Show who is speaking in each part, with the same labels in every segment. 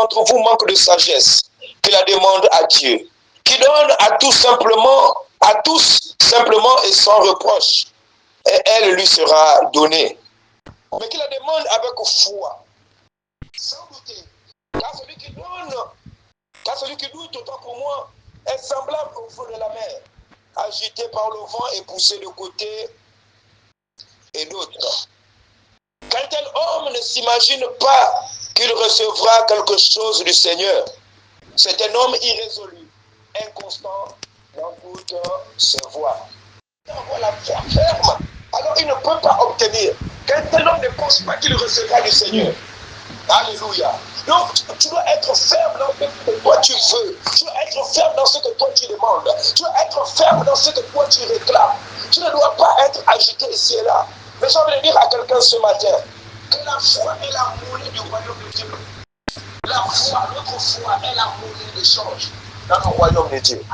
Speaker 1: d'entre vous manque de sagesse, qu'il la demande à Dieu, qui donne à tous simplement et sans reproche, et elle lui sera donnée. Mais qu'il la demande avec foi, sans douter. Car celui qui doute, autant pour moi, est semblable au fond de la mer, agité par le vent et poussé de côté et d'autre. Quand tel homme ne s'imagine pas qu'il recevra quelque chose du Seigneur, c'est un homme irrésolu, inconstant dans toutes ses voies. Il doit avoir la foi ferme, alors il ne peut pas obtenir. Quand tel homme ne pense pas qu'il recevra du Seigneur. Alléluia. Donc, tu dois être ferme dans ce que toi tu veux. Tu dois être ferme dans ce que toi tu demandes. Tu dois être ferme dans ce que toi tu réclames. Tu ne dois pas être agité ici et là. Mais j'ai envie de dire à quelqu'un ce matin que la foi est la monnaie du royaume de Dieu. La foi, notre foi est la monnaie d'échange dans le royaume de Dieu.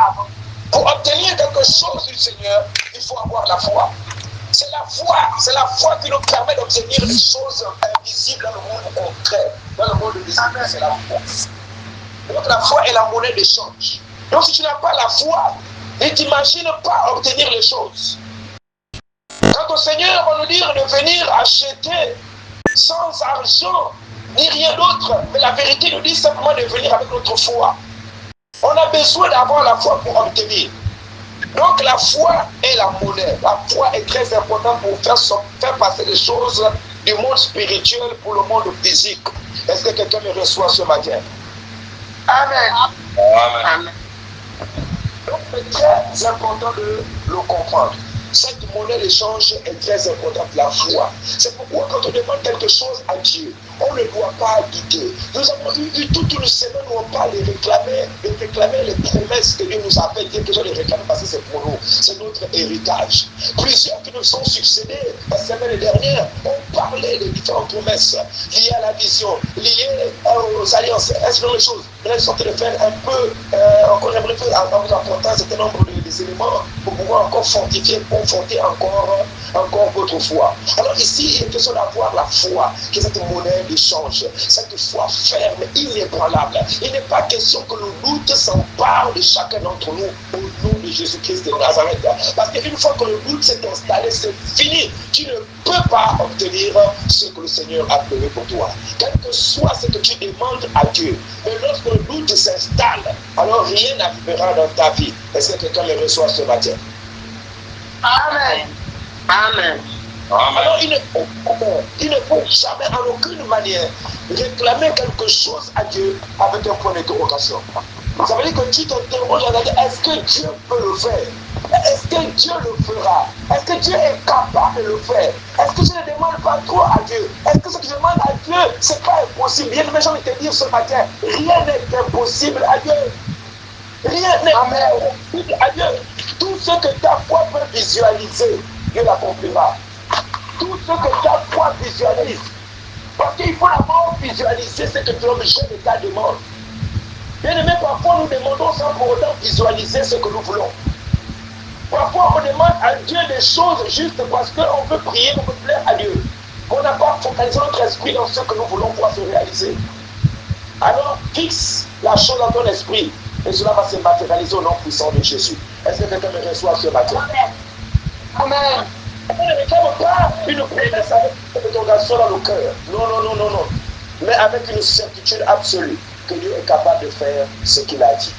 Speaker 1: Pour obtenir quelque chose du Seigneur, il faut avoir la foi. C'est la foi qui nous permet d'obtenir des choses invisibles dans le monde concret, dans le monde des âmes. C'est la foi. Donc la foi est la monnaie d'échange. Donc si tu n'as pas la foi, ne t'imagine pas obtenir les choses. Quand au Seigneur, on nous dit de venir acheter sans argent, ni rien d'autre, mais la vérité nous dit simplement de venir avec notre foi. On a besoin d'avoir la foi pour obtenir. Donc la foi est la monnaie. La foi est très importante pour faire passer les choses du monde spirituel pour le monde physique. Est-ce que quelqu'un me reçoit ce matin? Amen. Amen. Donc c'est très important de le comprendre. Cette monnaie d'échange est très importante, la foi. C'est pourquoi quand on demande quelque chose à Dieu, on ne doit pas douter. Nous avons eu toute une semaine où on parle de réclamer les promesses que Dieu nous a faites. Dieu besoin de réclamer parce que c'est pour nous. C'est notre héritage. Plusieurs qui nous sont succédés la semaine dernière ont parlé de différentes promesses liées à la vision, liées aux alliances, ainsi de choses. Mais là, ils sont en train de faire un peu, encore un peu, en vous apportant un certain nombre d'éléments pour pouvoir encore fortifier, conforter encore votre foi. Alors ici, il est question d'avoir la foi, qui est cette monnaie d'échange, cette foi ferme, inébranlable. Il n'est pas question que le doute s'empare de chacun d'entre nous au nom de Jésus-Christ de Nazareth. Parce qu'une fois que le doute s'est installé, c'est fini. Tu ne peux pas obtenir ce que le Seigneur a prévu pour toi. Quel que soit ce que tu demandes à Dieu, mais lorsque le doute s'installe, alors rien n'arrivera dans ta vie. Est-ce que quelqu'un le reçoit ce matin? Amen. Amen. Alors il ne faut jamais en aucune manière réclamer quelque chose à Dieu avec un point d'interrogation. Ça veut dire que tu t'interroges à dire, est-ce que Dieu peut le faire? Est-ce que Dieu le fera? Est-ce que Dieu est capable de le faire? Est-ce que je ne demande pas trop à Dieu? Est-ce que ce que je demande à Dieu, ce n'est pas impossible? Bien, mais j'ai envie de te dire ce matin, rien n'est impossible à Dieu. Rien n'est impossible à Dieu. Tout ce que ta foi peut visualiser, Dieu l'accomplira. Tout ce que ta foi visualise. Parce qu'il faut d'abord visualiser ce que l'objet de ta demande. Bien aimé, parfois nous demandons sans pour autant visualiser ce que nous voulons. Parfois on demande à Dieu des choses juste parce qu'on veut prier, on veut plaire à Dieu. On n'a pas focalisé notre esprit dans ce que nous voulons pouvoir se réaliser. Alors fixe la chose dans ton esprit et cela va se matérialiser au nom puissant de Jésus. Est-ce que quelqu'un me reçoit ce matin? Amen. On ne réclame pas une promesse avec une interrogation dans le cœur. Non. Mais avec une certitude absolue que Dieu est capable de faire ce qu'il a dit.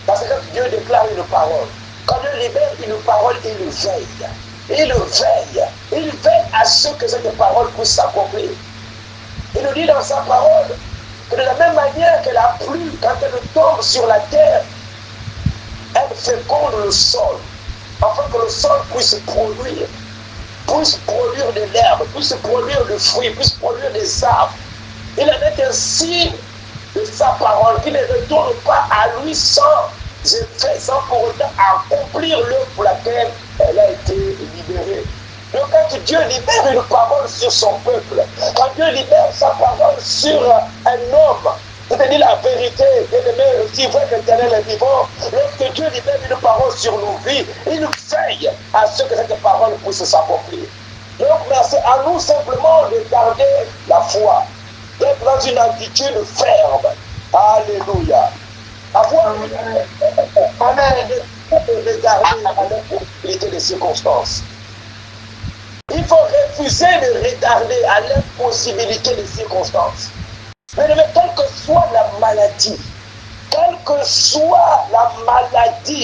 Speaker 1: Parce que quand Dieu déclare une parole, quand Dieu libère une parole, il veille. Il veille à ce que cette parole puisse s'accomplir. Il nous dit dans sa parole que de la même manière que la pluie, quand elle tombe sur la terre, elle féconde le sol, afin que le sol puisse produire de l'herbe, puisse produire du fruit, puisse produire des arbres. Il en est ainsi de sa parole, qui ne retourne pas à lui sans effet, sans pour autant accomplir l'œuvre pour laquelle elle a été libérée. Donc quand Dieu libère une parole sur son peuple, quand Dieu libère sa parole sur un homme, c'est-à-dire la vérité, bien-aimé, si vrai que l'Éternel est vivant, lorsque Dieu libère une parole sur nos vies, il veille à ce que cette parole puisse s'accomplir. Donc merci à nous simplement de garder la foi, d'être dans une attitude ferme, Alléluia. Avoir de regarder à l'impossibilité des circonstances. Il faut refuser de retarder à l'impossibilité des circonstances. Mais quelle que soit la maladie,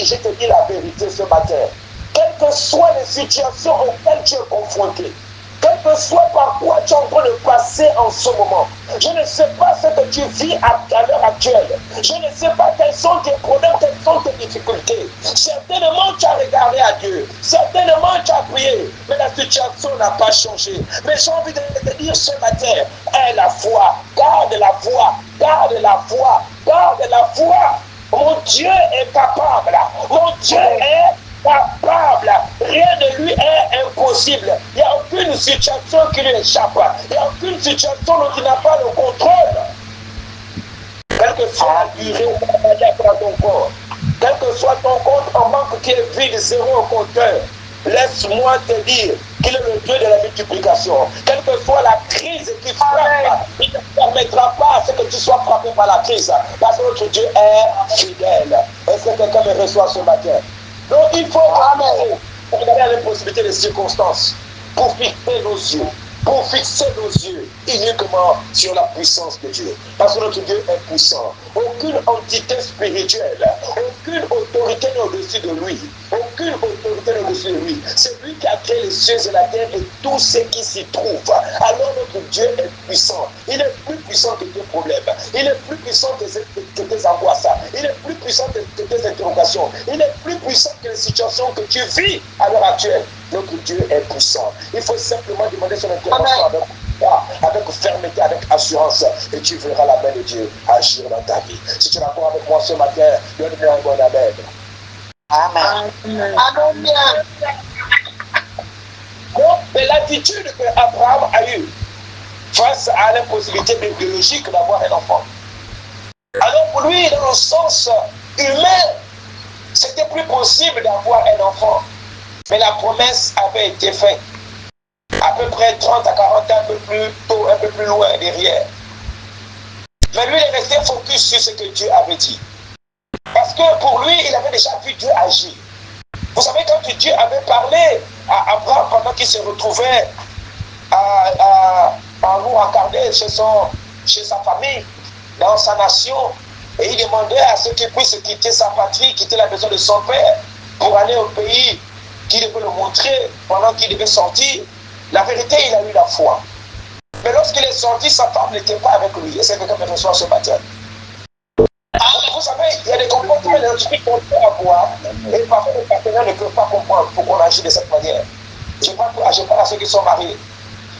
Speaker 1: je te dis la vérité ce matin, quelles que soient les situations auxquelles tu es confronté, quel que soit par quoi tu es en train de passer en ce moment, je ne sais pas ce que tu vis à l'heure actuelle. Je ne sais pas quels sont tes problèmes, quelles sont tes difficultés. Certainement tu as regardé à Dieu, certainement tu as prié, mais la situation n'a pas changé. Mais j'ai envie de te dire ce matin, aie la foi, garde la foi, garde la foi, garde la foi. Mon Dieu est capable, mon Dieu est capable. Rien de lui est impossible. Il n'y a aucune situation qui lui échappe. Il n'y a aucune situation dont il n'a pas le contrôle. Quelle que soit la durée de la maladie dans ton corps, quel que soit ton compte en banque qui est vide, zéro au compteur, laisse-moi te dire qu'il est le Dieu de la multiplication. Quelle que soit la crise qui frappe, il ne permettra pas à ce que tu sois frappé par la crise. Parce que notre Dieu est fidèle. Est-ce que quelqu'un me reçoit ce matin? Donc il faut regarder à l'impossibilité des circonstances pour fixer nos yeux. Pour fixer nos yeux uniquement sur la puissance de Dieu. Parce que notre Dieu est puissant. Aucune entité spirituelle, aucune autorité n'est au-dessus de lui. Aucune autorité n'est au-dessus de lui. C'est lui qui a créé les cieux et la terre et tout ce qui s'y trouve. Alors notre Dieu est puissant. Il est plus puissant que tes problèmes. Il est plus puissant que tes angoisses. Il est plus puissant que tes interrogations. Il est plus puissant que les situations que tu vis à l'heure actuelle. Notre Dieu est puissant. Il faut simplement demander son intervention avec fermeté, avec assurance, et tu verras la main de Dieu agir dans ta vie. Si tu es d'accord avec moi ce matin, donne-moi un bon amen. Amen. Amen. Donc, l'attitude que Abraham a eue face à l'impossibilité biologique d'avoir un enfant. Alors pour lui, dans le sens humain, c'était plus possible d'avoir un enfant. Mais la promesse avait été faite à peu près 30 à 40 ans, un peu plus tôt, un peu plus loin derrière. Mais lui, il est resté focus sur ce que Dieu avait dit. Parce que pour lui, il avait déjà vu Dieu agir. Vous savez, quand Dieu avait parlé à Abraham pendant qu'il se retrouvait en loup incarné chez sa famille, dans sa nation, et il demandait à ceux qui puissent quitter sa patrie, quitter la maison de son père, pour aller au pays qu'il devait le montrer pendant qu'il devait sortir. La vérité, il a eu la foi. Mais lorsqu'il est sorti, sa femme n'était pas avec lui. Et c'est quelqu'un qui me reçoit ce matin. Vous savez, il y a des comportements énergétiques qu'on peut avoir et parfois les partenaires ne peuvent pas comprendre pourquoi on agit de cette manière. Je parle à ceux qui sont mariés.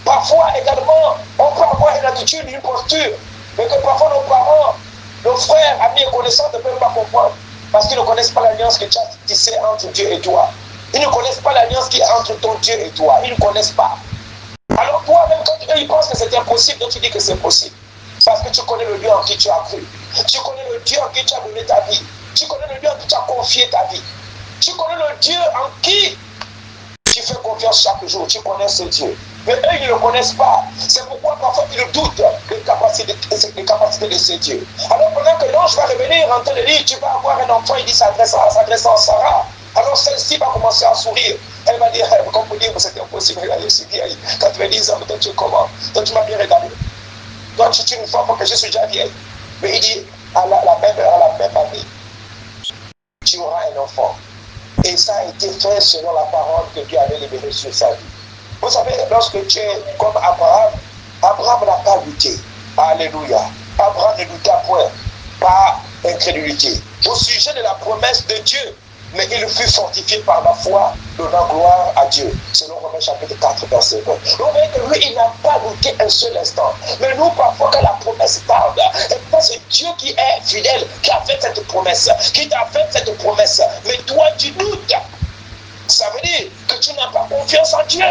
Speaker 1: Parfois également, on peut avoir une attitude, une posture, mais que parfois nos parents, nos frères, amis et connaissances ne peuvent pas comprendre parce qu'ils ne connaissent pas l'alliance que tu as tissée entre Dieu et toi. Ils ne connaissent pas l'alliance qui est entre ton Dieu et toi. Ils ne connaissent pas. Alors toi-même, quand ils pensent que c'est impossible, donc tu dis que c'est possible. Parce que tu connais le Dieu en qui tu as cru. Tu connais le Dieu en qui tu as donné ta vie. Tu connais le Dieu en qui tu as confié ta vie. Tu connais le Dieu en qui tu fais confiance chaque jour. Tu connais ce Dieu. Mais eux, ils ne le connaissent pas. C'est pourquoi parfois ils doutent des capacités de ce Dieu. Alors pendant que l'ange va revenir en train de dire, tu vas avoir un enfant, il dit s'adressant à Sarah. Alors celle-ci va commencer à sourire. Elle va dire, comme vous dire, c'était impossible. Je suis vieille. Quand tu me dis ça, toi tu es comment? Toi tu m'as bien regardé. Toi tu es une femme que je suis déjà vieille. Mais il dit, à la même année, tu auras un enfant. Et ça a été fait selon la parole que Dieu avait libérée sur sa vie. Vous savez, lorsque tu es comme Abraham, Abraham n'a pas lutté. Alléluia. Abraham ne lutta point, par incrédulité. Au sujet de la promesse de Dieu, mais il fut fortifié par la foi, donnant gloire à Dieu. Selon Romains chapitre 4, verset 1. Donc, que lui, il n'a pas douté un seul instant. Mais nous, parfois, quand la promesse tarde, et c'est Dieu qui est fidèle, qui a fait cette promesse, qui t'a fait cette promesse. Mais toi, tu doutes. Ça veut dire que tu n'as pas confiance en Dieu.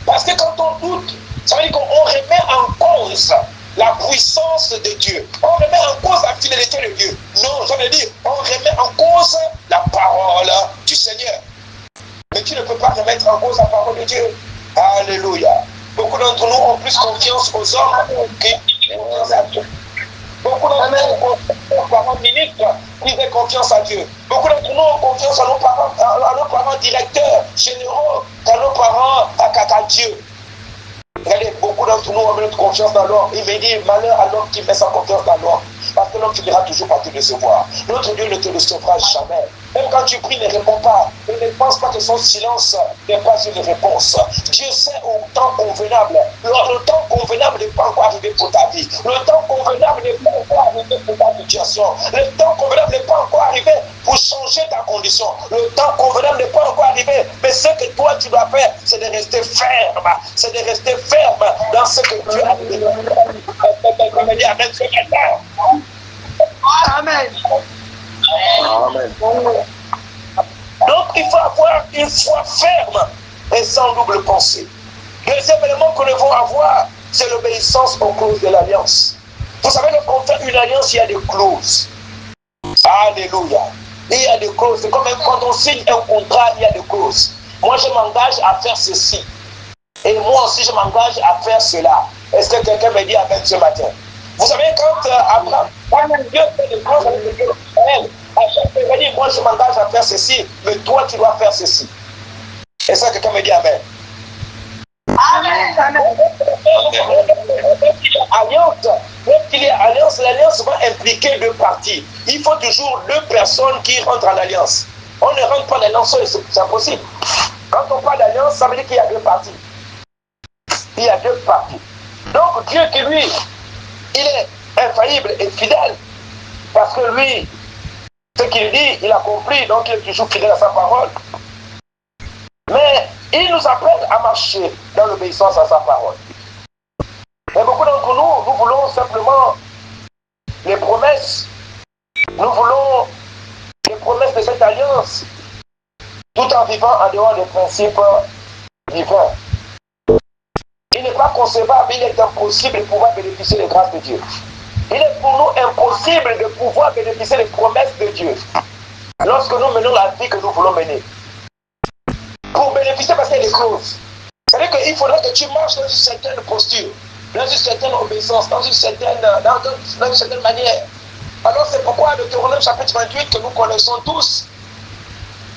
Speaker 1: Parce que quand on doute, ça veut dire qu'on remet en cause la puissance de Dieu. On remet en cause la fidélité de Dieu. Non, je veux dire, on remet en cause la parole du Seigneur. Mais tu ne peux pas remettre en cause la parole de Dieu. Alléluia. Beaucoup d'entre nous ont plus confiance aux hommes que confiance à Dieu. Beaucoup d'entre nous ont parents ministres qui faisaient confiance à Dieu. Beaucoup d'entre nous ont confiance à nos parents directeurs, généraux, qu'à nos parents, à Dieu. Regardez, beaucoup d'entre nous ont mis notre confiance dans l'homme. Il me dit, malheur à l'homme qui met sa confiance dans l'homme. Parce que l'homme finira toujours par te décevoir. Notre Dieu ne te décevra jamais. Même quand tu pries, ne réponds pas. Ne pense pas que son silence n'est pas une réponse. Dieu sait au temps convenable. Le temps convenable n'est pas encore arrivé pour ta vie. Le temps convenable n'est pas encore arrivé pour ta situation. Le temps convenable n'est pas encore arrivé pour changer ta condition. Le temps convenable n'est pas encore arrivé. Mais ce que toi tu dois faire, c'est de rester ferme. C'est de rester ferme dans ce que Dieu a dit. Amen. Amen. Donc il faut avoir une foi ferme et sans double pensée. Deuxième élément que nous devons avoir, c'est l'obéissance aux clauses de l'alliance. Vous savez, lorsqu'on fait une alliance, il y a des clauses. Alléluia. Il y a des clauses. C'est comme quand on signe un contrat, il y a des clauses. Moi, je m'engage à faire ceci. Et moi aussi, je m'engage à faire cela. Est-ce que quelqu'un me dit Amen ce matin? Vous savez, quand Abraham, Dieu fait des clauses avec le Dieu d'Israël, à chaque fois, il dit, moi, je m'engage à faire ceci, mais toi, tu dois faire ceci. Est-ce que quelqu'un me dit Amen? Amen. Alliance, même qu'il y ait alliance, l'alliance va impliquer deux parties. Il faut toujours deux personnes qui rentrent en alliance. On ne rentre pas en alliance, c'est impossible. Quand on parle d'alliance, ça veut dire qu'il y a deux parties. Il y a deux parties. Donc Dieu qui lui, il est infaillible et fidèle, parce que lui, ce qu'il dit, il a compris, donc il est toujours fidèle à sa parole. Mais il nous appelle à marcher dans l'obéissance à sa parole. Et beaucoup d'entre nous, nous voulons simplement les promesses. Nous voulons les promesses de cette alliance, tout en vivant en dehors des principes divins. Il n'est pas concevable, il est impossible de pouvoir bénéficier des grâces de Dieu. Il est pour nous impossible de pouvoir bénéficier des promesses de Dieu lorsque nous menons la vie que nous voulons mener. Pour bénéficier, parce qu'il y a des clauses. C'est-à-dire qu'il faudrait que tu marches dans une certaine posture, dans une certaine obéissance, dans une certaine manière. Alors c'est pourquoi le Deutéronome chapitre 28 que nous connaissons tous,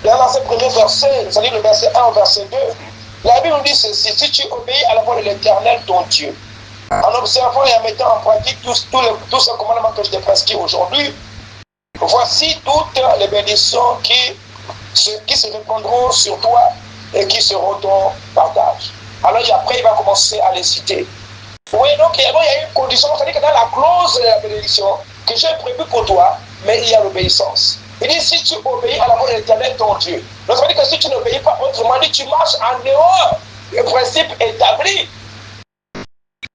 Speaker 1: dans ce premier verset, c'est-à-dire le verset 1 au verset 2, la Bible nous dit ceci: si tu obéis à la voix de l'Éternel, ton Dieu, en observant et en mettant en pratique tous ces commandements que je t'ai prescrits aujourd'hui, voici toutes les bénédictions qui se répandront sur toi et qui seront ton partage. Alors après, il va commencer à les citer. Oui, donc il y a une condition, c'est-à-dire que dans la clause de la bénédiction que j'ai prévue pour toi, mais il y a l'obéissance. Il dit, si tu obéis à la voix de l'Éternel, ton Dieu. Donc ça veut dire que si tu n'obéis pas, autrement dit, tu marches en dehors des principes établis,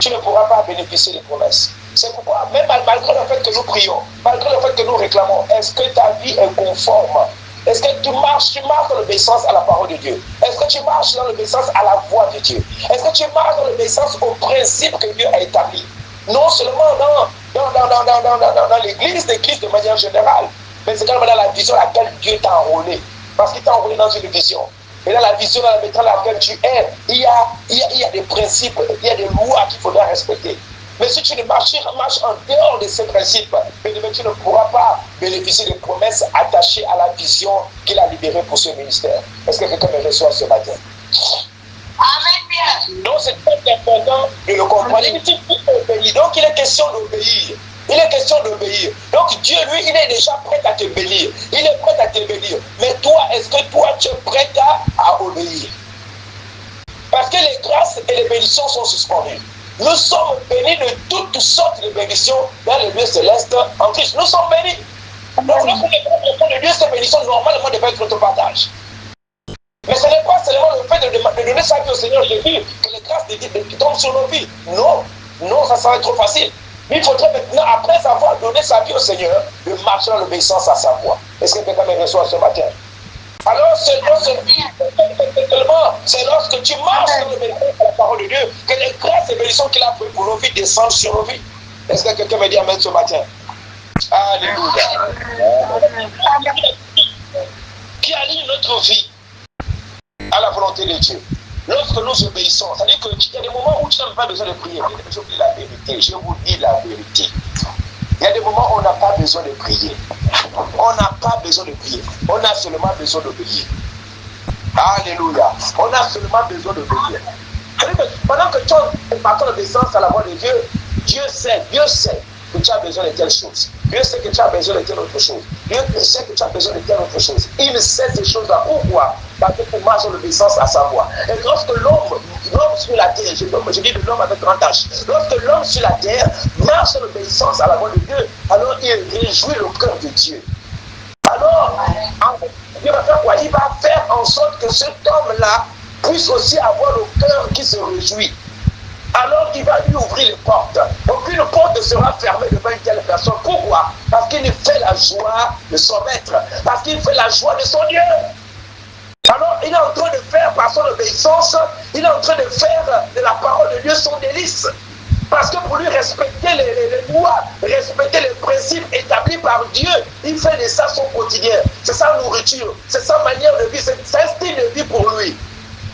Speaker 1: tu ne pourras pas bénéficier des promesses. C'est pourquoi, même malgré le fait que nous prions, malgré le fait que nous réclamons, est-ce que ta vie est conforme? Est-ce que tu marches dans l'obéissance à la parole de Dieu? Est-ce que tu marches dans l'obéissance à la voix de Dieu? Est-ce que tu marches dans l'obéissance aux principes que Dieu a établis? Non seulement dans l'église de manière générale, mais c'est également dans la vision à laquelle Dieu t'a enrôlé. Parce qu'il t'a enrôlé dans une vision. Et dans la vision dans laquelle tu es, il y a des principes, il y a des lois qu'il faudra respecter. Mais si tu marches en dehors de ces principes, tu ne pourras pas bénéficier des promesses attachées à la vision qu'il a libérée pour ce ministère. Est-ce que quelqu'un me reçoit ce matin? Amen. Donc c'est très important de le comprendre. Donc il est question d'obéir. Il est question d'obéir. Donc Dieu, lui, il est déjà prêt à te bénir. Il est prêt à te bénir. Mais toi, est-ce que toi, tu es prêt à obéir? Parce que les grâces et les bénédictions sont suspendues. Nous sommes bénis de toutes sortes de bénédictions dans les lieux célestes en Christ. Nous sommes bénis. Donc, lorsqu'on est prêt de Dieu, ces bénédictions, normalement, devaient être notre partage. Mais ce n'est pas seulement le fait de donner sa vie au Seigneur Jésus que les grâces de Dieu tombent sur nos vies. Non, ça serait trop facile. Mais il faudrait maintenant, après avoir donné sa vie au Seigneur, de marcher dans l'obéissance à sa voix. Est-ce que quelqu'un me reçoit ce matin? Alors, c'est lorsque tu marches dans l'obéissance à la parole de Dieu que les grâces et bénédictions qu'il a pris pour nos vies descendent sur nos vies. Est-ce que quelqu'un me dit Amen ce matin? Alléluia. Qui aligne notre vie à la volonté de Dieu. Lorsque nous obéissons, c'est-à-dire qu'il y a des moments où tu n'as pas besoin de prier. Je vous dis la vérité, je vous dis la vérité. Il y a des moments où on n'a pas besoin de prier. On n'a pas besoin de prier. On a seulement besoin d'obéir. Alléluia. On a seulement besoin d'obéir. Pendant que tu es par ton obéissance à la voix de Dieu, Dieu sait que tu as besoin de telle chose. Dieu sait que tu as besoin de telle autre chose. Dieu sait que tu as besoin de telle autre chose. Il sait ces choses-là. Pourquoi? Parce que pour marcher en obéissance à sa voix. Et lorsque l'homme sur la terre, je dis de l'homme avec grand H, lorsque l'homme sur la terre marche en obéissance à la voix de Dieu, alors il réjouit le cœur de Dieu. Alors, Dieu va faire quoi? Il va faire en sorte que cet homme-là puisse aussi avoir le cœur qui se réjouit. Alors il va lui ouvrir les portes. Aucune porte ne sera fermée devant une telle personne. Pourquoi? Parce qu'il fait la joie de son maître. Parce qu'il fait la joie de son Dieu. Alors il est en train de faire par son obéissance, il est en train de faire de la parole de Dieu son délice. Parce que pour lui respecter les lois, respecter les principes établis par Dieu, il fait de ça son quotidien. C'est sa nourriture, c'est sa manière de vivre, c'est un style de vie pour lui.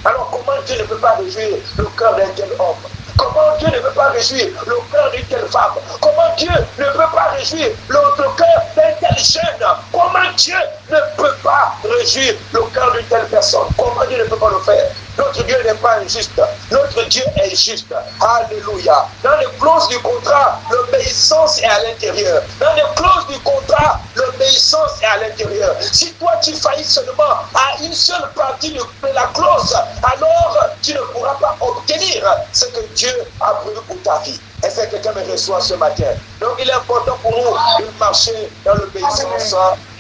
Speaker 1: Alors comment Dieu ne peut pas réjouir le cœur d'un tel homme? Comment Dieu ne peut pas réjouir le cœur d'une telle femme? Comment Dieu ne peut pas réjouir le cœur d'un tel jeune? Comment Dieu ne peut pas réjouir le cœur d'une telle personne? Comment Dieu ne peut pas le faire? Notre Dieu n'est pas injuste. Notre Dieu est juste. Alléluia. Dans les clauses du contrat, l'obéissance est à l'intérieur. Dans les clauses du contrat, l'obéissance est à l'intérieur. Si toi tu faillis seulement à une seule partie de la clause, alors tu ne pourras pas obtenir ce que Dieu a prévu pour ta vie. Est-ce que quelqu'un me reçoit ce matin? Donc il est important pour nous de marcher dans l'obéissance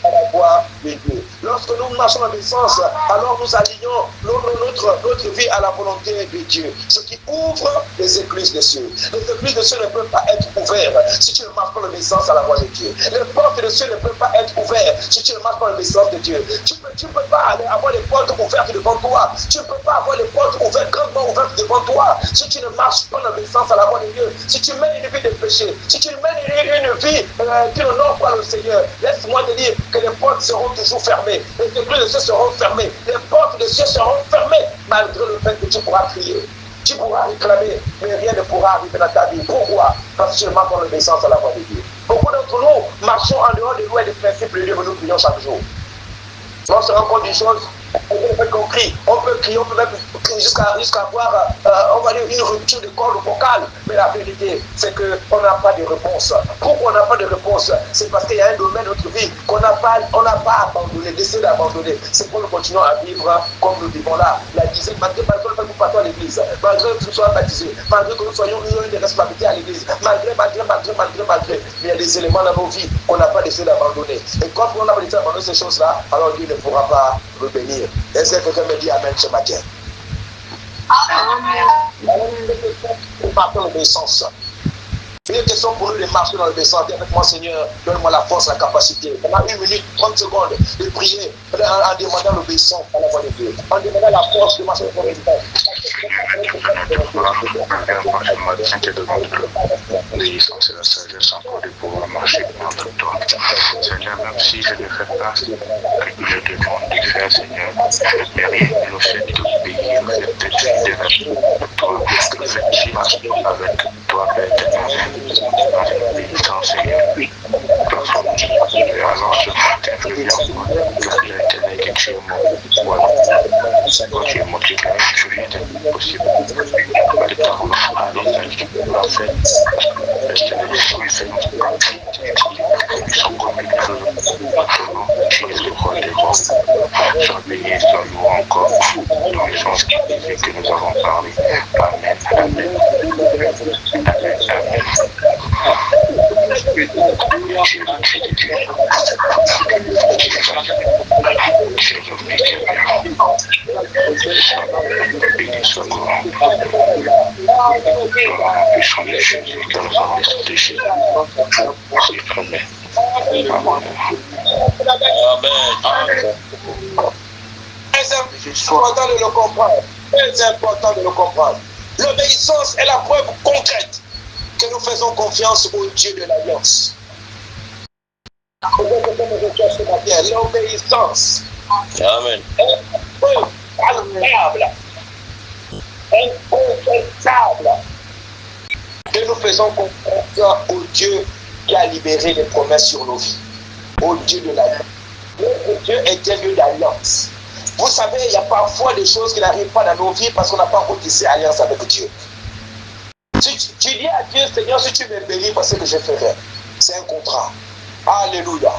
Speaker 1: à la voix de Dieu. Lorsque nous marchons dans l'obéissance, alors nous alignons notre vie à la volonté de Dieu. Ce qui ouvre les écluses des cieux. Les écluses des cieux ne peuvent pas être ouvertes si tu ne marches pas dans l'obéissance à la voix de Dieu. Les portes des cieux ne peuvent pas être ouvertes si tu ne marches pas dans l'obéissance de Dieu. Tu ne peux pas avoir les portes ouvertes devant toi. Tu ne peux pas avoir les portes ouvertes, grandement ouvertes devant toi si tu ne marches pas dans l'obéissance à la voix de Dieu. Si tu mènes une vie de péché, si tu mènes une vie qui n'honore pas le Seigneur, laisse-moi te dire que les portes seront toujours fermées. Les écluses de cieux seront fermées. Les portes des cieux seront fermées malgré le fait que tu pourras crier. Tu pourras réclamer, mais rien ne pourra arriver dans ta vie. Pourquoi? Parce que tu marches dans l'obéissance à la voix de Dieu. Beaucoup d'entre nous marchons en dehors des lois et des principes de Dieu, mais nous prions chaque jour. On se rend compte d'une chose, on crie, on peut crier, on peut même crier jusqu'à avoir, on va dire, une rupture de corde vocale. Mais la vérité, c'est qu'on n'a pas de réponse. Pourquoi on n'a pas de réponse? C'est parce qu'il y a un domaine de notre vie qu'on n'a pas abandonné, décidé d'abandonner. C'est pour nous continuer à vivre comme nous vivons là. La disait, malgré que nous ne partons à l'église, malgré que nous soyons baptisés, malgré que nous soyons eu des responsabilités à l'église, malgré. Mais il y a des éléments dans nos vies qu'on n'a pas décidé d'abandonner. Et quand on n'a pas décidé d'abandonner ces choses-là, alors Dieu ne pourra pas revenir. Est-ce que quelqu'un me dit Amen ce matin? Nous partons dans l'obéissance. Il est question pour nous de marcher dans l'obéissance. Avec moi, Seigneur, donne-moi la force, la capacité. On a 1 minute, 30 secondes de prier en demandant l'obéissance à la voix de Dieu. En demandant la force de marcher dans l'obéissance.
Speaker 2: L'obéissance et la sagesse encore de pouvoir marcher contre toi. Seigneur, même si je ne fais pas ce que je demande de faire, Seigneur, mais rien le fait d'obéir, le fait d'être fidèle avec toi, le fait de marcher avec toi, Père éternel, dans une obéissance, Seigneur. Alors ce matin, je viens pour Père éternel que tu es mon roi. Quand tu es mon Dieu, je viens de possible. De ta volonté, alors tu l'as fait. Ils sont comme une feu. Tu es le roi des rois. Sois béni, sois loué encore dans les choses que nous avons parlé. Amen. Amen. Amen. Amen. Béni soit puissant de Jésus, dans le sang de Jésus. Amen. Amen.
Speaker 1: Très important de le comprendre. Très important de le comprendre. L'obéissance est la preuve concrète que nous faisons confiance au Dieu de l'Alliance. L'obéissance.
Speaker 2: Amen.
Speaker 1: Incontestable que nous faisons confiance au Dieu qui a libéré les promesses sur nos vies. Au Dieu de l'alliance. Dieu est un Dieu d'alliance. Vous savez, il y a parfois des choses qui n'arrivent pas dans nos vies parce qu'on n'a pas encore tissé alliance avec Dieu. Tu dis à Dieu, Seigneur, si tu me bénis, voici ce que je ferai. C'est un contrat. Alléluia.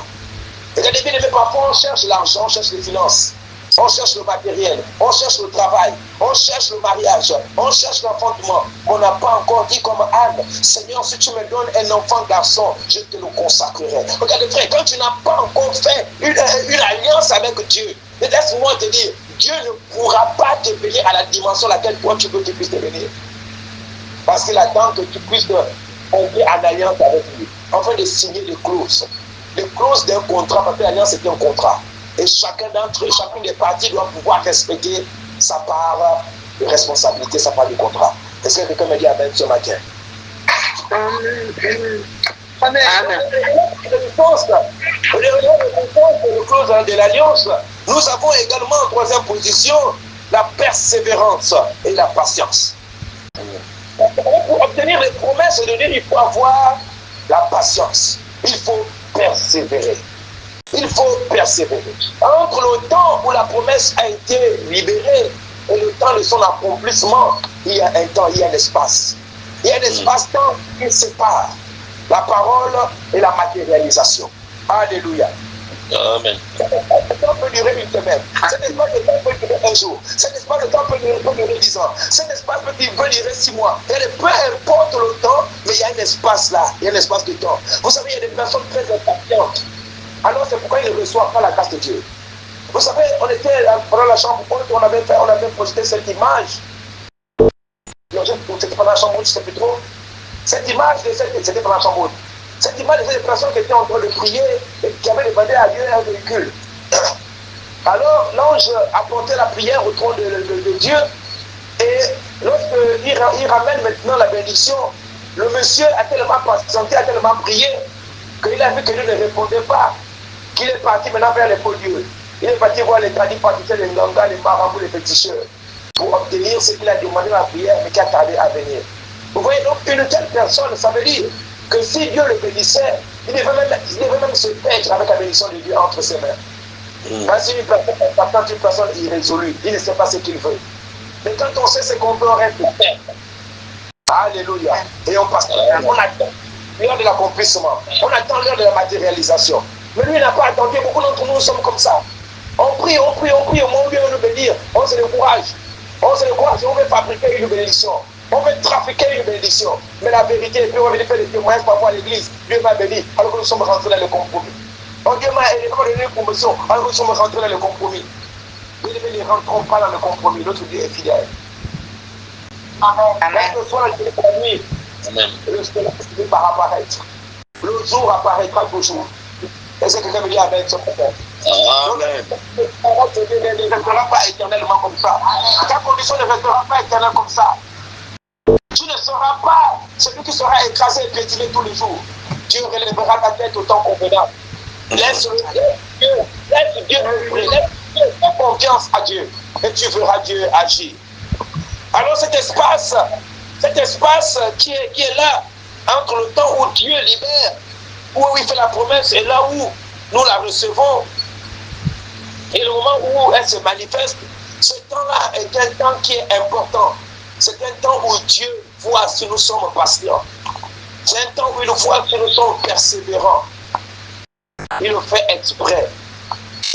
Speaker 1: Regardez bien, mais parfois on cherche l'argent, on cherche les finances. On cherche le matériel, on cherche le travail, on cherche le mariage, on cherche l'enfantement. On n'a pas encore dit comme Anne, Seigneur, si tu me donnes un enfant garçon, je te le consacrerai. Regardez frère, quand tu n'as pas encore fait une alliance avec Dieu, laisse-moi te dire, Dieu ne pourra pas te bénir à la dimension à laquelle toi tu veux qu'il puisse te bénir. Parce qu'il attend que tu puisses entrer en alliance avec lui, afin de signer les clauses. Les clauses d'un contrat, parce que l'alliance c'est un contrat. Et chacun d'entre eux, chacune des parties doit pouvoir respecter sa part de responsabilité, sa part du contrat. Est-ce que quelqu'un me dit Amen ce matin? Amen. Le clause de l'alliance, nous avons également en troisième position la persévérance et la patience. Pour obtenir les promesses de Dieu, il faut avoir la patience. Il faut persévérer. Il faut persévérer. Entre le temps où la promesse a été libérée et le temps de son accomplissement, il y a un temps, il y a un espace. Il y a un espace-temps qui sépare la parole et la matérialisation. Alléluia.
Speaker 2: Amen.
Speaker 1: Le temps peut durer une semaine. Cet espace de temps peut durer un jour. Cet espace de temps peut durer 10 ans. Cet espace peut durer 6 mois. Et peu importe le temps, mais il y a un espace là. Il y a un espace de temps. Vous savez, il y a des personnes très impatientes. Alors c'est pourquoi ils ne reçoivent pas la grâce de Dieu. Vous savez, on était pendant la chambre haute, on avait projeté cette image. C'était pendant la chambre haute, je ne sais plus trop. Cette image, c'était pendant la chambre haute. Cette image, c'était des personnes qui étaient en train de prier et qui avaient demandé à Dieu un véhicule. Alors l'ange apportait la prière au trône de Dieu. Et lorsqu'il ramène maintenant la bénédiction, le monsieur a tellement patienté, a tellement prié, qu'il a vu que Dieu ne répondait pas. Qu'il est parti maintenant vers les faux dieux. Il est parti voir les tradis praticiens, les nganga, les marabouts, les féticheurs, pour obtenir ce qu'il a demandé dans la prière, mais qui a tardé à venir. Vous voyez donc, une telle personne, ça veut dire que si Dieu le bénissait, il devait même se perdre avec la bénédiction de Dieu entre ses mains. Quand c'est une personne irrésolue, il ne sait pas ce qu'il veut. Mais quand on sait ce qu'on veut, on reste ferme. Alléluia. Et on passe. On attend l'heure de l'accomplissement. On attend l'heure de la matérialisation. Mais lui, il n'a pas attendu. Beaucoup d'entre nous sommes comme ça. On prie, au moment où Dieu veut nous bénir. On se décourage. On veut fabriquer une bénédiction. On veut trafiquer une bénédiction. Mais la vérité, puis on va faire des témoignages parfois à l'église. Dieu m'a béni, alors que nous sommes rentrés dans le compromis. Donc Dieu m'a donné une promotion, alors que nous sommes rentrés dans le compromis. Bien aimés, ne rentrons pas dans le compromis. Notre Dieu est fidèle. Amen. Le soir, il est la nuit. Amen. Le soleil finit par apparaître. Le jour apparaîtra toujours. Est-ce que quelqu'un me dit Amen ce matin? Amen. Ne restera pas éternellement comme ça. Ta condition ne restera pas éternellement comme ça. Tu ne seras pas celui qui sera écrasé et piétiné tous les jours. Dieu relèvera ta tête au temps convenable. Laisse Dieu fais confiance à Dieu et tu verras Dieu agir. Alors cet espace qui est là, entre le temps où Dieu libère, où il fait la promesse et là où nous la recevons, et le moment où elle se manifeste, ce temps-là est un temps qui est important. C'est un temps où Dieu voit si nous sommes patients. C'est un temps où il voit si nous sommes persévérants. Il le fait exprès.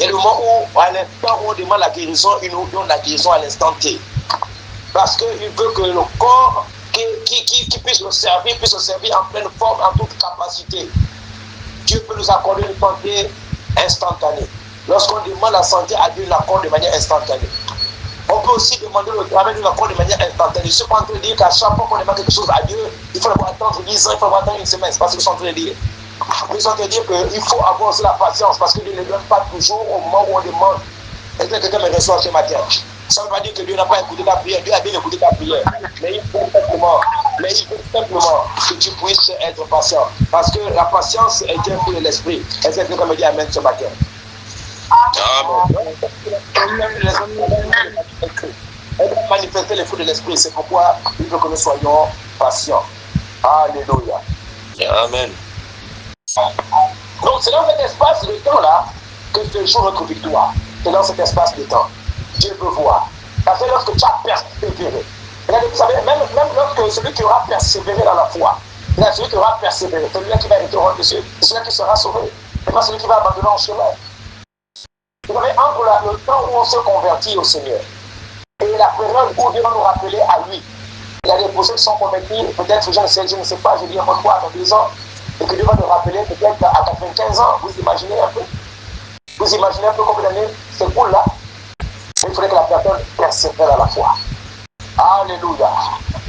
Speaker 1: Et le moment où, à l'instant où on demande la guérison, il nous donne la guérison à l'instant T. Parce qu'il veut que le corps qui puisse le servir en pleine forme, en toute capacité. Dieu peut nous accorder une santé instantanée. Lorsqu'on demande la santé à Dieu, il l'accorde de manière instantanée. On peut aussi demander le travail, nous l'accorde de manière instantanée. Je suis pas en train de dire qu'à chaque fois qu'on demande quelque chose à Dieu, il faut attendre 10 ans, il faut attendre une semaine. C'est pas ce que je suis en train de dire. Je suis en train de dire qu'il faut avoir aussi la patience parce que Dieu ne donne pas toujours au moment où on demande. Est-ce que quelqu'un me reçoit ce matin? Ça ne veut pas dire que Dieu n'a pas écouté ta prière. Dieu a bien écouté ta prière. Mais il faut simplement que tu puisses être patient. Parce que la patience est un fruit de l'esprit. Est-ce que quelqu'un me dit Amen ce matin? Amen. Elle va manifester les fruits de l'esprit. C'est pourquoi il veut que nous soyons patients. Alléluia.
Speaker 2: Amen.
Speaker 1: Donc c'est dans cet espace de temps-là que se joue notre victoire. C'est dans cet espace de temps. Dieu peut voir. Parce que lorsque tu as persévéré, regardez, vous savez, même lorsque celui qui aura persévéré dans la foi, celui qui aura persévéré, celui qui va être au royaume de Dieu, c'est celui qui sera sauvé. C'est pas celui qui va abandonner en chemin. Vous savez, entre le temps où on se convertit au Seigneur et la période où Dieu va nous rappeler à lui, il y a des procès qui sont convertis, peut-être, je ne sais pas, je dis encore quoi, à 2 ans, et que Dieu va nous rappeler peut-être à 95 ans. Vous imaginez un peu? Vous imaginez un peu combien d'années s'écoule là? Il faudrait que la personne persévère à la foi. Alléluia.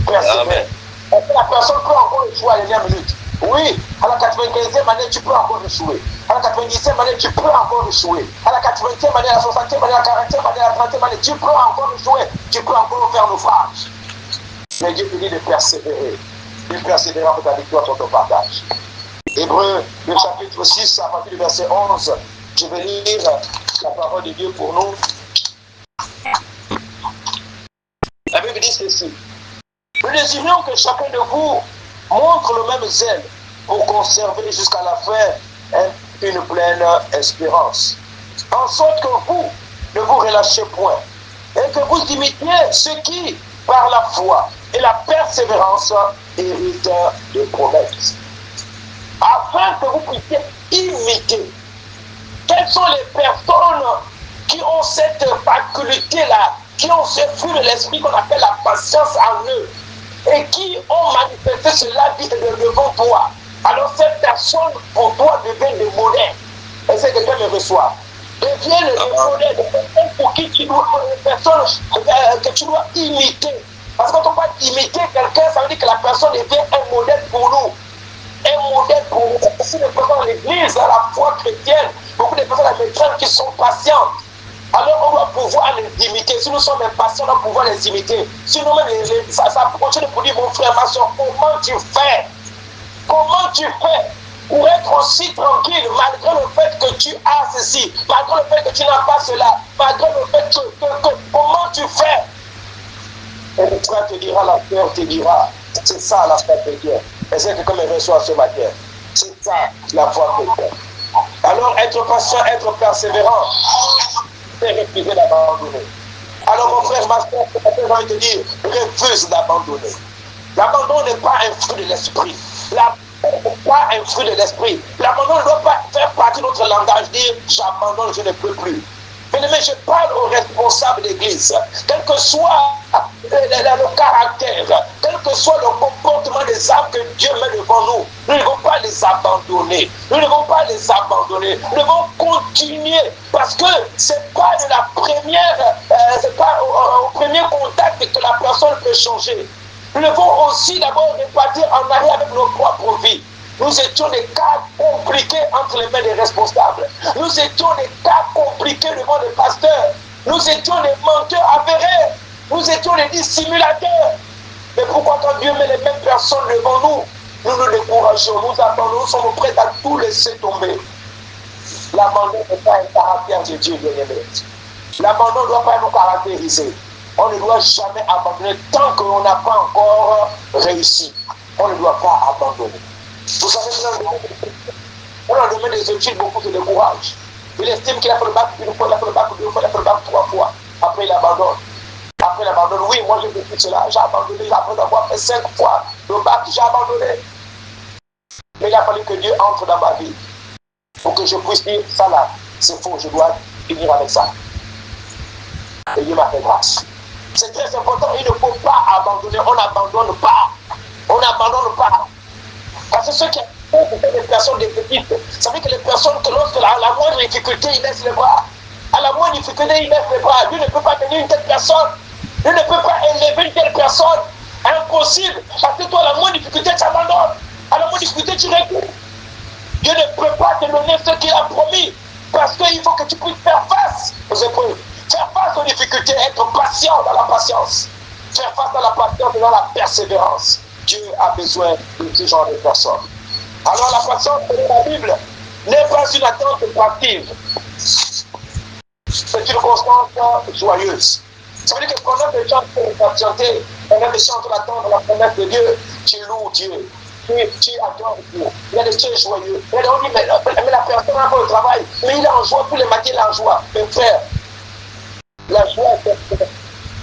Speaker 1: Persévère. Est-ce que la personne peut encore échouer à la dernière minute? Oui, à la 95e année, tu peux encore échouer. À la 90e année, tu peux encore échouer. À la 80e année, à la 60e année, à la 40e année, à la 30e année, tu peux encore échouer. Tu peux encore faire naufrage. Mais Dieu te dit de persévérer. De persévérer pour ta victoire, pour ton partage. Hébreux, le chapitre 6, à partir du verset 11. Je vais lire la parole de Dieu pour nous. La Bible dit ceci. Nous désirons que chacun de vous montre le même zèle pour conserver jusqu'à la fin une pleine espérance. En sorte que vous ne vous relâchez point et que vous imitiez ceux qui, par la foi et la persévérance, héritent des promesses. Afin que vous puissiez imiter. Quelles sont les personnes qui ont cette faculté-là, qui ont ce fruit de l'esprit qu'on appelle la patience en eux, et qui ont manifesté cela devant toi? Alors cette personne pour toi devient des modèles. Et c'est que quelqu'un le reçoit. Deviennent des modèles, des personnes pour qui tu dois, des personnes que tu dois imiter. Parce que quand on va imiter quelqu'un, ça veut dire que la personne devient un modèle pour nous. Un modèle pour nous. Si les personnes dans l'église, à la foi chrétienne, beaucoup de personnes à l'écran qui sont patientes. Alors on doit pouvoir les imiter. Si nous sommes impatients, on doit pouvoir les imiter. Si nous-mêmes, ça continue pour dire, mon frère, ma soeur, comment tu fais? Comment tu fais pour être aussi tranquille malgré le fait que tu as ceci, malgré le fait que tu n'as pas cela, malgré le fait que comment tu fais? Et le frère te dira, la sœur te dira, c'est ça la foi chrétienne. Et c'est que comme elle reçoit ce matin, c'est ça la foi chrétienne. Alors être patient, être persévérant, c'est refuser d'abandonner. Alors mon frère, ma soeur, j'ai envie de te dire, refuse d'abandonner. L'abandon n'est pas un fruit de l'esprit. L'abandon n'est pas un fruit de l'esprit. L'abandon ne doit pas faire partie de notre langage, dire j'abandonne, je ne peux plus. Mais je parle aux responsables d'église, quel que soit le caractère, quel que soit le comportement des âmes que Dieu met devant nous, nous ne devons pas les abandonner. Nous ne devons pas les abandonner. Nous devons continuer parce que c'est pas de la première, c'est pas au premier contact que la personne peut changer. Nous devons aussi d'abord repartir en arrière avec nos propres vies. Nous étions des cas compliqués entre les mains des responsables. Nous étions des cas compliqués devant les pasteurs. Nous étions des menteurs avérés. Nous étions des dissimulateurs. Mais pourquoi quand Dieu met les mêmes personnes devant nous, nous nous décourageons, nous attendons, nous sommes prêts à tout laisser tomber? L'abandon n'est pas un caractère de Dieu, bien-aimé. L'abandon ne doit pas nous caractériser. On ne doit jamais abandonner tant qu'on n'a pas encore réussi. On ne doit pas abandonner. Vous savez, dans le domaine des études, beaucoup se découragent. Il estime qu'il a fait le bac une fois, il a fait le bac 2 fois, il a fait le bac 3 fois. Après, il abandonne. Après, il abandonne. Oui, moi, j'ai vécu cela. J'ai abandonné. Après avoir fait 5 fois le bac, j'ai abandonné. Mais il a fallu que Dieu entre dans ma vie pour que je puisse dire ça là, c'est faux, je dois finir avec ça. Et Dieu m'a fait grâce. C'est très important. Il ne faut pas abandonner. On n'abandonne pas. On n'abandonne pas. Parce que ceux qui ont des personnes des petites, ça veut dire que les personnes, que lorsque la moindre difficulté, ils laissent les bras. À la moindre difficulté, ils laissent les bras. Dieu ne peut pas tenir une telle personne. Dieu ne peut pas élever une telle personne. Impossible. Parce que toi, à la moindre difficulté, tu abandonnes. À la moindre difficulté, tu recules. Dieu ne peut pas te donner ce qu'il a promis. Parce qu'il faut que tu puisses faire face aux épreuves. Faire face aux difficultés, être patient dans la patience. Faire face à la patience et dans la persévérance. Dieu a besoin de ce genre de personnes. Alors la patience, selon la Bible, n'est pas une attente passive. C'est une constance joyeuse. Ça veut dire que pendant que tu es en train de patienter, pendant que tu es en train d'attendre la promesse de Dieu, tu loues Dieu. tu adores Dieu. Il y a des tu es joyeux. Il y a des gens qui disent, mais la personne a pas le travail. Mais il est en joie, tous les matins il est en joie. Mes frères, la joie est...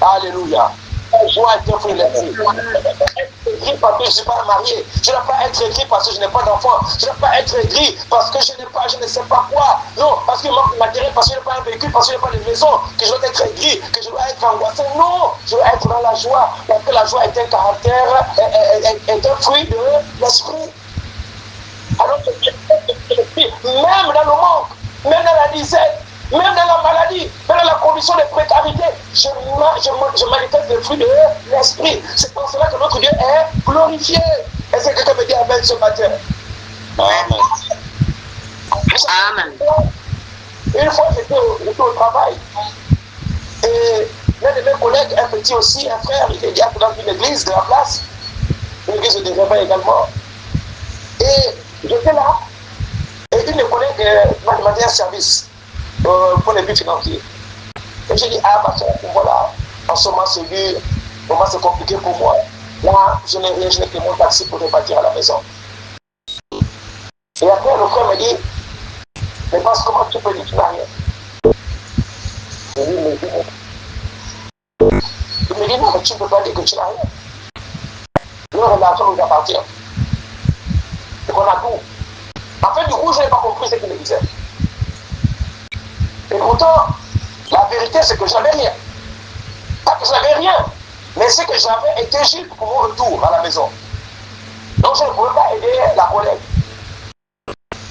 Speaker 1: Alléluia. La joie est un fruit de l'esprit. Aigri parce que je ne suis pas marié. Je ne dois pas être aigri parce que je n'ai pas d'enfant. Je ne dois pas être aigri parce que je ne sais pas quoi. Non, parce qu'il manque de matériel, parce que je n'ai pas un véhicule, parce que je n'ai pas de maison, que je dois être aigri, que je dois être angoissé. Non, je dois être dans la joie. Parce que la joie est un caractère, est un fruit de l'esprit. Alors que même dans le manque, même dans la disette, même dans la maladie, même dans la condition de précarité, je manifeste le fruit de l'esprit. C'est pour cela que notre Dieu est glorifié. Est-ce que quelqu'un me dit amen ce matin?
Speaker 3: Amen.
Speaker 4: Amen.
Speaker 1: Une fois, j'étais au travail. Et l'un de mes collègues, un petit aussi, un frère, il est diacre dans une église de la place, une église de réveil également. Et j'étais là, et une des collègues m'a demandé un service pour les buts financiers. Et j'ai dit, ah, parce que voilà, en ce moment, c'est compliqué pour moi. Là, je n'ai rien, je n'ai que mon taxi pour repartir à la maison. Et après, le frère me dit, mais parce que comment tu peux dire que tu n'as rien? Je lui dis, il me dit, non, mais tu ne peux pas dire que tu n'as rien. Leur relation nous appartient. Et qu'on a tout. En fait, du coup, je n'ai pas compris ce qu'il me disait. Et pourtant, la vérité, c'est que je n'avais rien. Pas que je n'avais rien, mais c'est que j'avais été juste pour mon retour à la maison. Donc, je ne pouvais pas aider la collègue.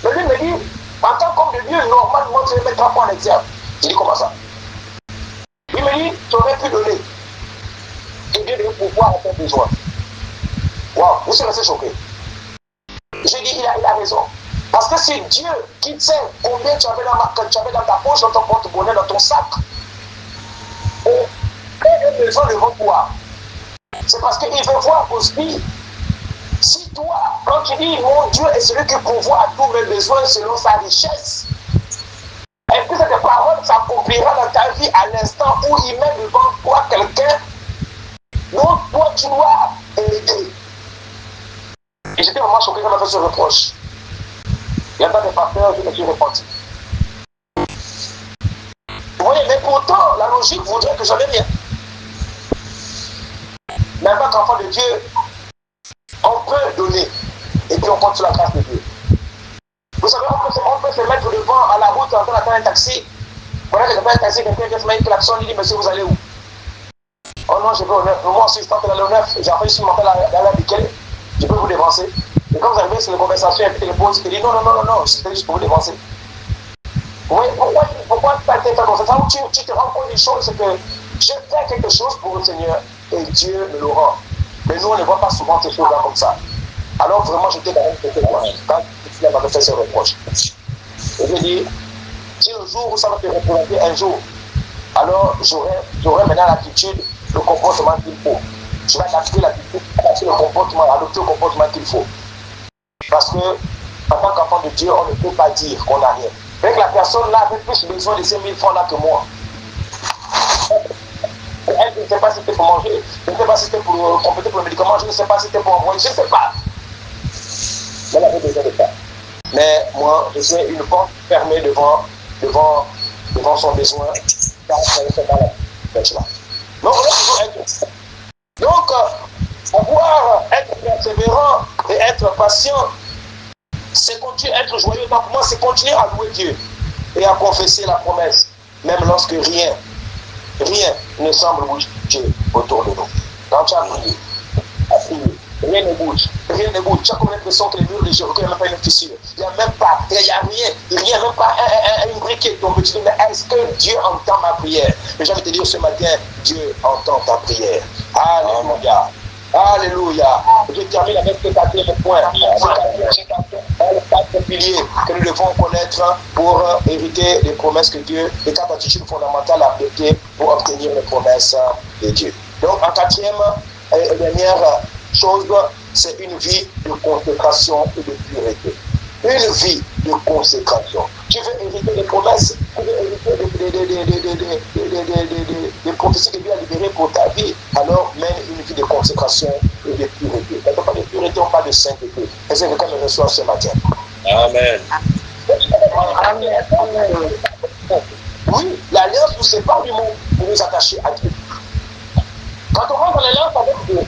Speaker 1: Mais lui me dit, en tant qu'homme de Dieu, normalement, tu vais mettre un point en exergue. Je dis, comment ça? Il me dit, tu aurais pu donner. Et Dieu devait pouvoir à ton besoin. Waouh, je suis resté choqué. J'ai dit, il a raison. Parce que c'est Dieu qui sait combien tu avais dans ta poche, dans ton porte-monnaie, dans ton sac. Et il a besoin devant toi. C'est parce qu'il veut voir aussi si toi, quand tu dis mon Dieu est celui qui pourvoit à tous mes besoins selon sa richesse, est-ce que cette parole s'accomplira dans ta vie à l'instant où il met devant toi quelqu'un dont toi tu dois aider? Et j'étais vraiment choqué quand on m'a fait ce reproche. Il y a pas de pasteur, je me suis repenti. Vous voyez, mais pourtant, la logique voudrait que j'avais rien. Mais en tant qu'enfant de Dieu, on peut donner. Et puis on compte sur la grâce de Dieu. Vous savez, on peut se mettre devant à la route en train d'attendre un taxi. Voilà que j'attends un taxi, quelqu'un vient se mettre une klaxon, il dit, monsieur, vous allez où? Oh non, je vais au 9. Moi aussi, je tente d'aller au 9. J'ai appris sur mon appel à la Biquel. Je peux vous dévancer. Et quand vous arrivez sur les conversations, et puis les pauses, il dit non, c'était juste pour vous dévancer. Oui, pourquoi tu as été comme ça? Tu te rends compte des choses, c'est que je fais quelque chose pour le Seigneur et Dieu me le rend. Mais nous, on ne voit pas souvent ces choses-là comme ça. Alors vraiment, j'étais quand même quelque chose quand il m'avait fait ce reproche. Et je dis, si le jour où ça va te représenter un jour, alors j'aurai maintenant l'attitude, le comportement qu'il faut. Je vais adapter l'attitude, adapter le comportement, adopter le comportement qu'il faut. Parce que, en tant qu'enfant de Dieu, on ne peut pas dire qu'on n'a rien. Fait que la personne là avait plus besoin de ces 1000 francs là que moi. Elle ne sait pas si c'était pour manger, je ne sais pas si c'était pour compléter pour le médicament, je ne sais pas si c'était pour envoyer, je ne sais pas. Elle avait besoin de ça. Mais moi, je suis une porte fermée devant son besoin. Donc, pouvoir être persévérant et être patient, c'est continuer à être joyeux. Donc, moi, c'est continuer à louer Dieu et à confesser la promesse, même lorsque rien ne semble bouger autour de nous. Quand tu as prié, rien ne bouge. Tu as comme l'impression que les murs de Jéricho, il n'y a même pas une fissure. Il n'y a même pas, il n'y a rien, même pas une briquet. Donc tu dis, mais est-ce que Dieu entend ma prière? Mais j'ai envie de te dire ce matin, Dieu entend ta prière. Alléluia. Alléluia. Je termine avec ce quatrième point. Les 4 piliers que nous devons connaître pour hériter les promesses que Dieu, les 4 attitudes fondamentales à appliquer pour obtenir les promesses de Dieu. Donc, en quatrième et dernière chose, c'est une vie de consécration et de pureté. Une vie de consécration. Tu veux hériter des promesses, tu veux hériter des prophéties que Dieu a libérées pour ta vie, alors mène une vie de consécration et de pureté. Quand on parle de pureté, méritons pas de sainteté. Est-ce que quelqu'un me reçoit ce matin?
Speaker 3: Amen.
Speaker 1: Oui, l'alliance nous sépare du monde pour nous attacher à Dieu. Quand on rentre dans l'alliance avec Dieu,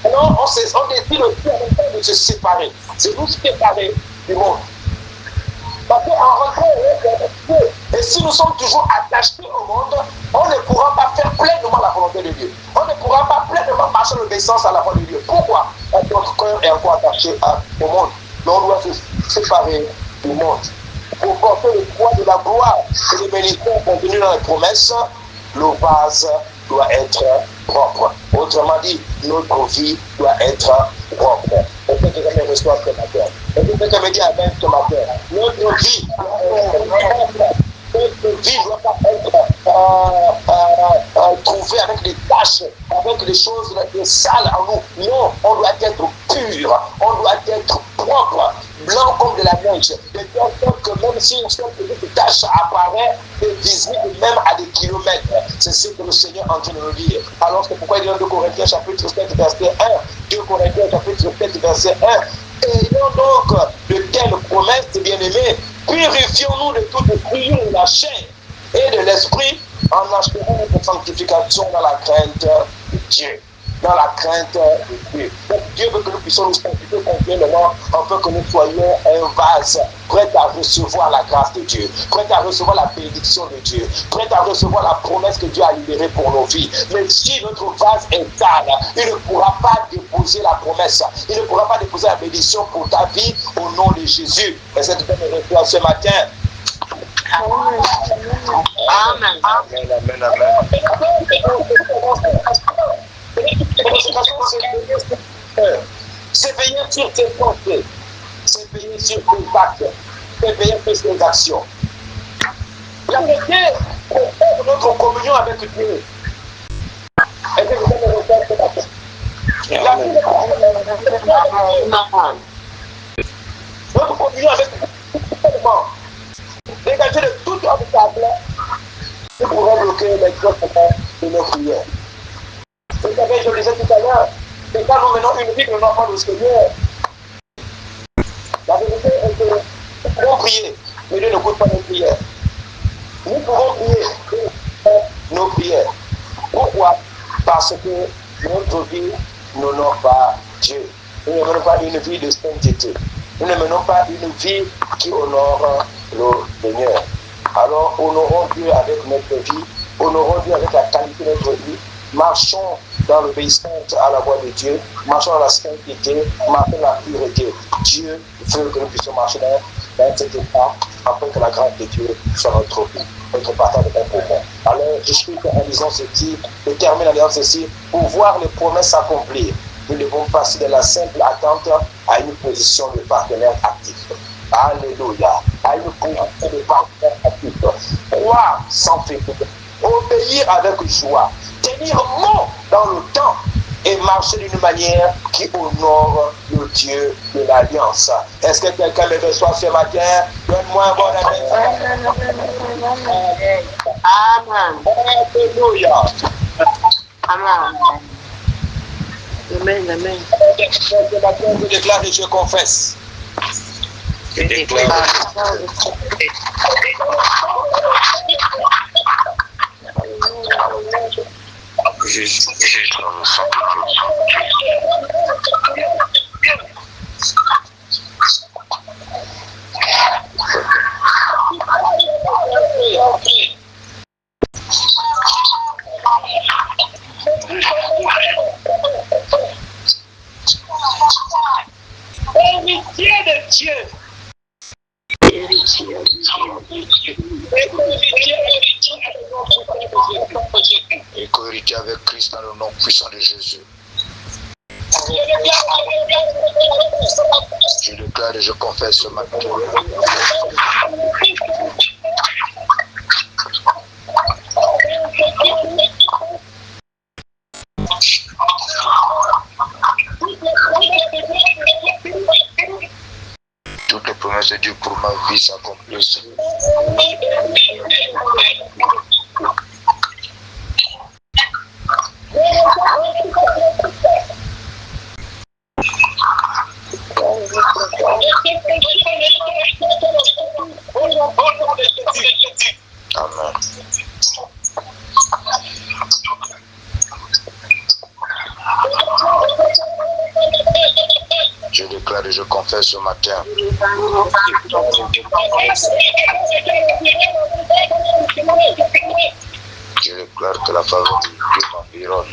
Speaker 1: alors on décide aussi en même temps de se séparer. C'est nous séparer du monde. Parce qu'en rentrant avec Dieu, et si nous sommes toujours attachés au monde, on ne pourra pas faire pleinement la volonté de Dieu. On ne pourra pas pleinement marcher en obéissance à la volonté de Dieu. Pourquoi? Parce que notre cœur est encore attaché au monde. Mais on doit se séparer du monde. Pour porter le poids de la gloire et les bénédictions contenues dans les promesses, le vase doit être propre. Autrement dit, notre vie doit être propre. Est-ce que quelqu'un me reçoit ce matin? Est-ce que quelqu'un me dit Amen ce matin? Notre vie ne doit pas être trouvée avec des taches, avec des choses sales en nous. Non, on doit être pur, on doit être propre, blanc comme de la neige. De telle sorte que même si une seule petite tache apparaît, est visible même à des kilomètres. C'est ce que le Seigneur est en train de nous dire. Alors c'est pourquoi il dit dans 2 Corinthiens chapitre 7 verset 1. 2 Corinthiens chapitre 7 verset 1. Ayons donc de telles promesses, bien-aimés, purifions-nous de toute souillure de la chair et de l'esprit en achevant notre sanctification dans la crainte de Dieu. Dans la crainte de Dieu. Donc Dieu veut que nous puissions nous sanctifier continuellement afin que nous soyons un vase prêt à recevoir la grâce de Dieu, prêt à recevoir la bénédiction de Dieu, prêt à recevoir la promesse que Dieu a libérée pour nos vies. Mais si notre vase est sale, il ne pourra pas déposer la promesse, il ne pourra pas déposer la bénédiction pour ta vie au nom de Jésus. Et c'est tout me reçoit ce matin.
Speaker 3: Amen. Amen. Amen. Amen.
Speaker 1: C'est veiller sur tes pensées, c'est veiller sur tes actes, c'est veiller sur tes actions. La vérité, c'est notre communion avec Dieu. Est-ce que vous avez reçu ce matin? Notre communion avec Dieu, dégagez de tout obstacle qui pourrait bloquer l'exaucement de nos prières. Vous savez, je le disais tout à l'heure, c'est quand nous menons une vie que nous n'avons le Seigneur. La vérité est que nous pouvons prier, mais Dieu n'écoute pas nos prières. Nous pouvons prier, nos prières. Pourquoi? Parce que notre vie n'honore pas Dieu. Nous ne menons pas une vie de sainteté. Nous ne menons pas une vie qui honore le Seigneur. Alors, honorons Dieu avec notre vie, honorons Dieu avec la qualité de notre vie. Marchons dans l'obéissance à la voix de Dieu, marchons dans la sainteté, marchons dans la pureté. Dieu veut que nous puissions marcher dans cet état afin que la grâce de Dieu soit notre vie, notre partage de pour moi. Alors, je suis en lisant ceci, je termine en lisant ceci, pour voir les promesses s'accomplir. Nous devons passer de la simple attente à une position de partenaire actif. Alléluia. À une position de partenaire actif. Croire sans faiblir. Obéir avec joie. Tenir bon dans le temps et marcher d'une manière qui honore le Dieu de l'Alliance. Est-ce que quelqu'un me reçoit ce matin? Donne-moi un bon amen.
Speaker 3: Amen.
Speaker 1: Alléluia.
Speaker 3: Amen. Amen. Amen.
Speaker 1: Ce matin, je déclare et je confesse.
Speaker 3: Je déclare.
Speaker 2: Jésus, dans le sang
Speaker 1: Héritier de Dieu.
Speaker 2: et co-héritier avec Christ dans le nom puissant de Jésus. Je déclare et je confesse ce matin. Toutes les promesses de Dieu pour ma vie s'accomplissent. Amen. Je déclare et je confesse ce matin. Je déclare que la faveur de Dieu m'environne.